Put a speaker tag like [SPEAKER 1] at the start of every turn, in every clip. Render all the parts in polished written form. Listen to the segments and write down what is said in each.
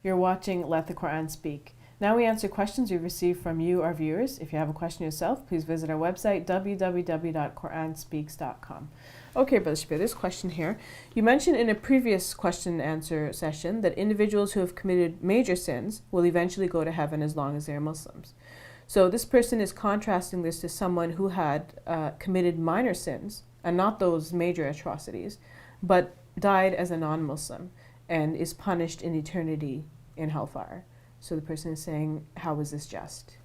[SPEAKER 1] You're watching Let the Quran Speak. Now we answer questions we've received from you, our viewers. If you have a question yourself, please visit our website, www.quranspeaks.com. Okay, Brother Shabir, this question here. You mentioned in a previous question and answer session that individuals who have committed major sins will eventually go to heaven as long as they're Muslims. So this person is contrasting this to someone who had committed minor sins, and not those major atrocities, but died as a non-Muslim and is punished in eternity in hellfire. So the person is saying, how is this just?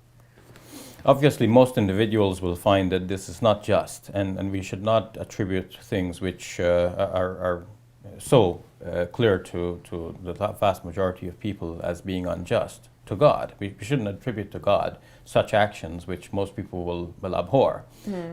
[SPEAKER 2] Obviously, most individuals will find that this is not just, and we should not attribute things which are so clear to the vast majority of people as being unjust to God. We shouldn't attribute to God such actions which most people will abhor.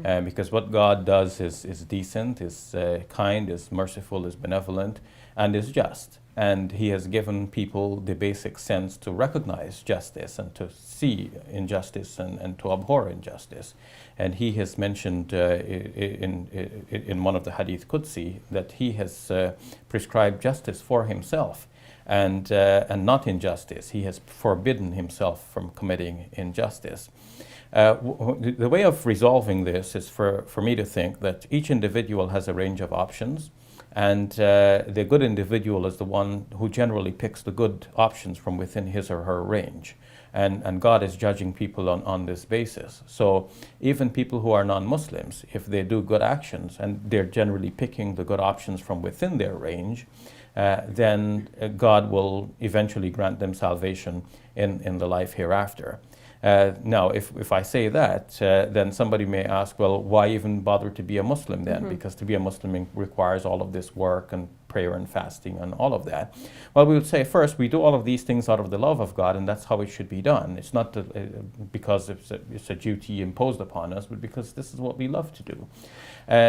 [SPEAKER 2] Because what God does is decent, is kind, is merciful, is benevolent, and is just. And He has given people the basic sense to recognize justice and to see injustice and to abhor injustice. And He has mentioned in one of the Hadith Qudsi that He has prescribed justice for Himself and not injustice. He has forbidden Himself from committing injustice. The way of resolving this is for me to think that each individual has a range of options. And the good individual is the one who generally picks the good options from within his or her range. And God is judging people on this basis. So even people who are non-Muslims, if they do good actions and they're generally picking the good options from within their range, then God will eventually grant them salvation in the life hereafter. Now, if I say that, then somebody may ask, well, why even bother to be a Muslim then? Because to be a Muslim requires all of this work and prayer and fasting and all of that. Well, we would say first, we do all of these things out of the love of God, and that's how it should be done. It's not because it's a duty imposed upon us, but because this is what we love to do.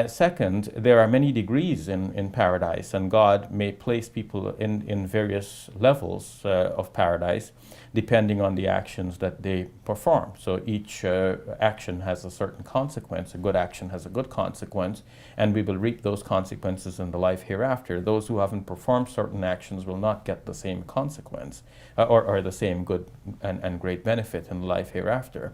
[SPEAKER 2] Second, there are many degrees in paradise, and God may place people in various levels of paradise depending on the actions that they perform. So each action has a certain consequence. A good action has a good consequence, and we will reap those consequences in the life hereafter. Those who haven't performed certain actions will not get the same consequence or the same good and great benefit in the life hereafter.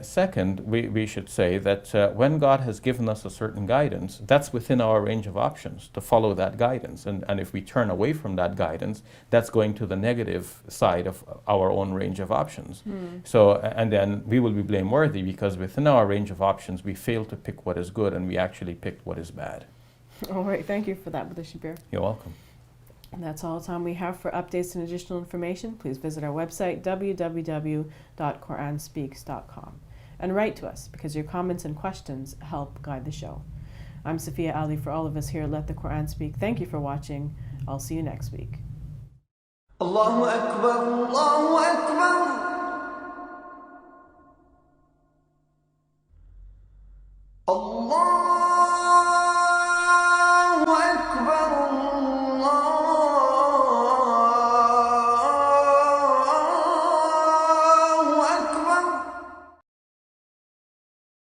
[SPEAKER 2] Second, we should say that when God has given us a certain guidance, that's within our range of options to follow that guidance. And if we turn away from that guidance, that's going to the negative side of our own range of options. So, and then we will be blameworthy because within our range of options, we fail to pick what is good and we actually picked what is bad.
[SPEAKER 1] All right, thank you for that, Brother Shabir.
[SPEAKER 2] You're welcome.
[SPEAKER 1] And that's all the time we have for updates and additional information. Please visit our website, www.quranspeaks.com. And write to us, because your comments and questions help guide the show. I'm Safiya Ali. For all of us here at Let the Quran Speak, thank you for watching. I'll see you next week.
[SPEAKER 3] Allahu Akbar, Allahu Akbar.